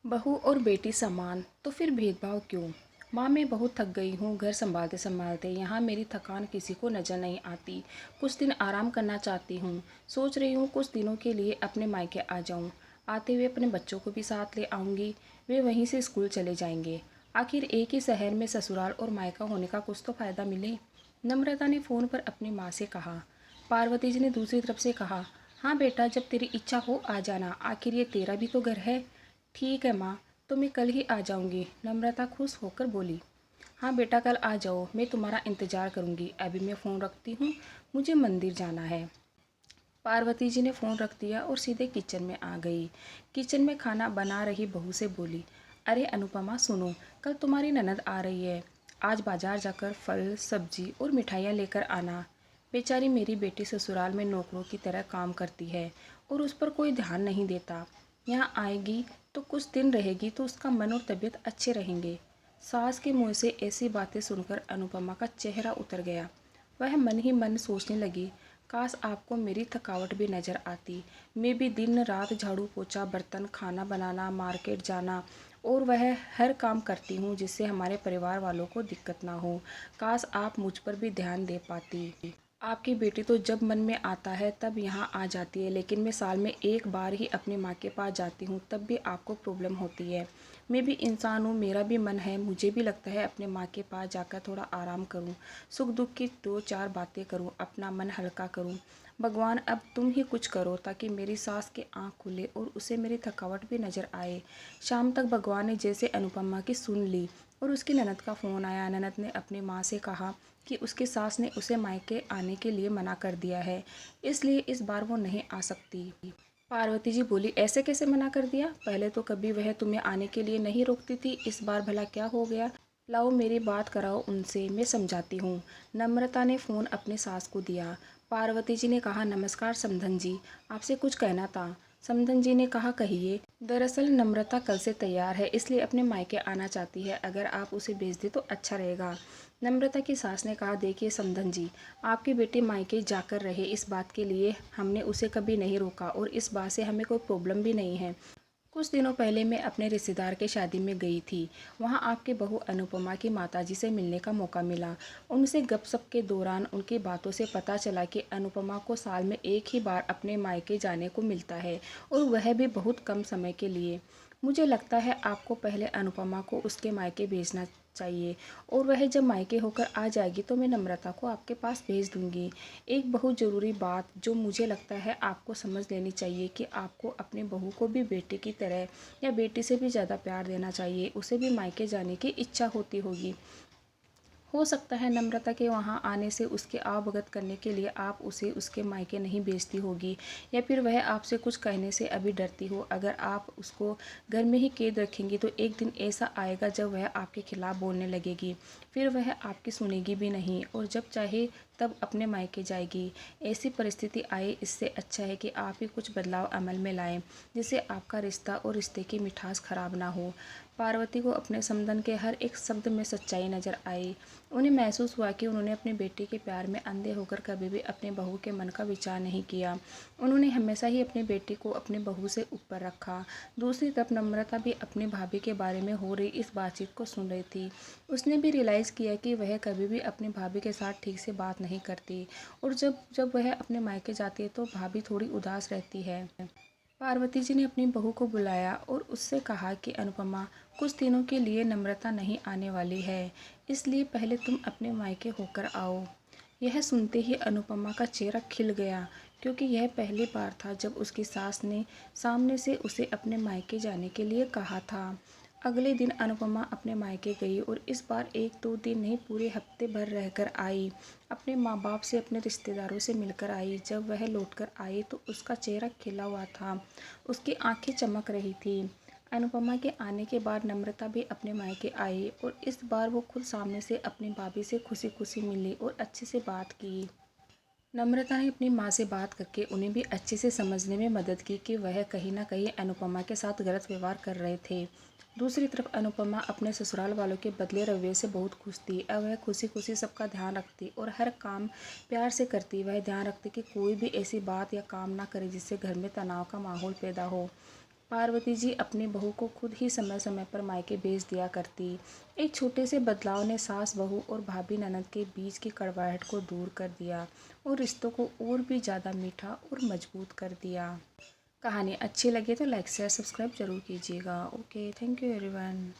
बहू और बेटी समान तो फिर भेदभाव क्यों। माँ मैं बहुत थक गई हूँ घर संभालते संभालते। यहाँ मेरी थकान किसी को नज़र नहीं आती। कुछ दिन आराम करना चाहती हूँ। सोच रही हूँ कुछ दिनों के लिए अपने मायके आ जाऊँ। आते हुए अपने बच्चों को भी साथ ले आऊँगी। वे वहीं से स्कूल चले जाएंगे। आखिर एक ही शहर में ससुराल और मायका होने का कुछ तो फ़ायदा मिले। नम्रता ने फ़ोन पर अपनी माँ से कहा। पार्वती जी ने दूसरी तरफ से कहा, हाँ बेटा, जब तेरी इच्छा हो आ जाना, आखिर ये तेरा भी तो घर है। ठीक है माँ, तो मैं कल ही आ जाऊँगी। नम्रता खुश होकर बोली। हाँ बेटा, कल आ जाओ, मैं तुम्हारा इंतज़ार करूँगी। अभी मैं फ़ोन रखती हूँ, मुझे मंदिर जाना है। पार्वती जी ने फ़ोन रख दिया और सीधे किचन में आ गई। किचन में खाना बना रही बहू से बोली, अरे अनुपमा सुनो, कल तुम्हारी ननद आ रही है। आज बाजार जाकर फल सब्जी और मिठाइयाँ लेकर आना। बेचारी मेरी बेटी ससुराल में नौकरों की तरह काम करती है और उस पर कोई ध्यान नहीं देता। यहाँ आएगी तो कुछ दिन रहेगी तो उसका मन और तबीयत अच्छे रहेंगे। सास के मुँह से ऐसी बातें सुनकर अनुपमा का चेहरा उतर गया। वह मन ही मन सोचने लगी, काश आपको मेरी थकावट भी नज़र आती। मैं भी दिन रात झाड़ू पोछा बर्तन खाना बनाना मार्केट जाना और वह हर काम करती हूँ जिससे हमारे परिवार वालों को दिक्कत ना हो। काश आप मुझ पर भी ध्यान दे पाती। आपकी बेटी तो जब मन में आता है तब यहाँ आ जाती है, लेकिन मैं साल में एक बार ही अपनी माँ के पास जाती हूँ, तब भी आपको प्रॉब्लम होती है। मैं भी इंसान हूँ, मेरा भी मन है, मुझे भी लगता है अपने माँ के पास जाकर थोड़ा आराम करूँ, सुख दुख की दो चार बातें करूँ, अपना मन हल्का करूँ। भगवान अब तुम ही कुछ करो ताकि मेरी सास की आँख खुले और उसे मेरी थकावट भी नज़र आए। शाम तक भगवान ने जैसे अनुपमा की सुन ली और उसकी ननद का फ़ोन आया। ननद ने अपनी माँ से कहा कि उसकी सास ने उसे मायके आने के लिए मना कर दिया है, इसलिए इस बार वो नहीं आ सकती। पार्वती जी बोली, ऐसे कैसे मना कर दिया? पहले तो कभी वह तुम्हें आने के लिए नहीं रोकती थी, इस बार भला क्या हो गया? लाओ मेरी बात कराओ उनसे, मैं समझाती हूँ। नम्रता ने फ़ोन अपने सास को दिया। पार्वती जी ने कहा, नमस्कार समधन जी, आपसे कुछ कहना था। समधन जी ने कहा, कहिए। दरअसल नम्रता कल से तैयार है, इसलिए अपने मायके आना चाहती है। अगर आप उसे भेज दें तो अच्छा रहेगा। नम्रता की सास ने कहा, देखिए समधन जी, आपकी बेटी मायके जाकर रहे, इस बात के लिए हमने उसे कभी नहीं रोका और इस बात से हमें कोई प्रॉब्लम भी नहीं है। कुछ दिनों पहले मैं अपने रिश्तेदार के शादी में गई थी। वहाँ आपके बहू अनुपमा की माताजी से मिलने का मौका मिला। उनसे गपशप के दौरान उनकी बातों से पता चला कि अनुपमा को साल में एक ही बार अपने मायके जाने को मिलता है और वह भी बहुत कम समय के लिए। मुझे लगता है आपको पहले अनुपमा को उसके मायके भेजना चाहिए और वह जब मायके होकर आ जाएगी तो मैं नम्रता को आपके पास भेज दूंगी। एक बहुत ज़रूरी बात जो मुझे लगता है आपको समझ लेनी चाहिए कि आपको अपने बहू को भी बेटे की तरह या बेटी से भी ज़्यादा प्यार देना चाहिए। उसे भी मायके जाने की इच्छा होती होगी। हो सकता है नम्रता के वहाँ आने से उसके अवगत करने के लिए आप उसे उसके मायके नहीं भेजती होगी, या फिर वह आपसे कुछ कहने से अभी डरती हो। अगर आप उसको घर में ही कैद रखेंगी तो एक दिन ऐसा आएगा जब वह आपके खिलाफ़ बोलने लगेगी, फिर वह आपकी सुनेगी भी नहीं और जब चाहे तब अपने मायके जाएगी। ऐसी परिस्थिति आए, इससे अच्छा है कि आप ही कुछ बदलाव अमल में लाएं जिससे आपका रिश्ता और रिश्ते की मिठास खराब ना हो। पार्वती को अपने समधन के हर एक शब्द में सच्चाई नजर आई। उन्हें महसूस हुआ कि उन्होंने अपने बेटे के प्यार में अंधे होकर कभी भी अपने बहू के मन का विचार नहीं किया। उन्होंने हमेशा ही अपने बेटे को अपने बहू से ऊपर रखा। दूसरी तरफ नम्रता भी अपनी भाभी के बारे में हो रही इस बातचीत को सुन रही थी। उसने भी रियलाइज़ किया कि वह कभी भी अपनी भाभी के साथ ठीक से बात नहीं करती और जब जब वह अपने मायके जाती है तो भाभी थोड़ी उदास रहती है। पार्वती जी ने अपनी बहू को बुलाया और उससे कहा कि अनुपमा, कुछ दिनों के लिए नम्रता नहीं आने वाली है, इसलिए पहले तुम अपने मायके होकर आओ। यह सुनते ही अनुपमा का चेहरा खिल गया, क्योंकि यह पहली बार था जब उसकी सास ने सामने से उसे अपने मायके जाने के लिए कहा था। अगले दिन अनुपमा अपने मायके गई और इस बार एक दो दिन नहीं, पूरे हफ्ते भर रहकर आई। अपने माँ बाप से अपने रिश्तेदारों से मिलकर आई। जब वह लौटकर आई तो उसका चेहरा खिला हुआ था, उसकी आंखें चमक रही थी। अनुपमा के आने के बाद नम्रता भी अपने मायके आई और इस बार वो खुद सामने से अपनी भाभी से खुशी खुशी मिली और अच्छे से बात की। नम्रता ने अपनी माँ से बात करके उन्हें भी अच्छे से समझने में मदद की कि वह कहीं न कहीं अनुपमा के साथ गलत व्यवहार कर रहे थे। दूसरी तरफ अनुपमा अपने ससुराल वालों के बदले रवैये से बहुत खुश थी। अब वह खुशी खुशी सबका ध्यान रखती और हर काम प्यार से करती। वह ध्यान रखती कि कोई भी ऐसी बात या काम ना करे जिससे घर में तनाव का माहौल पैदा हो। पार्वती जी अपनी बहू को खुद ही समय समय पर मायके भेज दिया करती। एक छोटे से बदलाव ने सास बहू और भाभी ननद के बीच की कड़वाहट को दूर कर दिया और रिश्तों को और भी ज़्यादा मीठा और मजबूत कर दिया। कहानी अच्छी लगे तो लाइक शेयर सब्सक्राइब जरूर कीजिएगा। Okay, thank you everyone.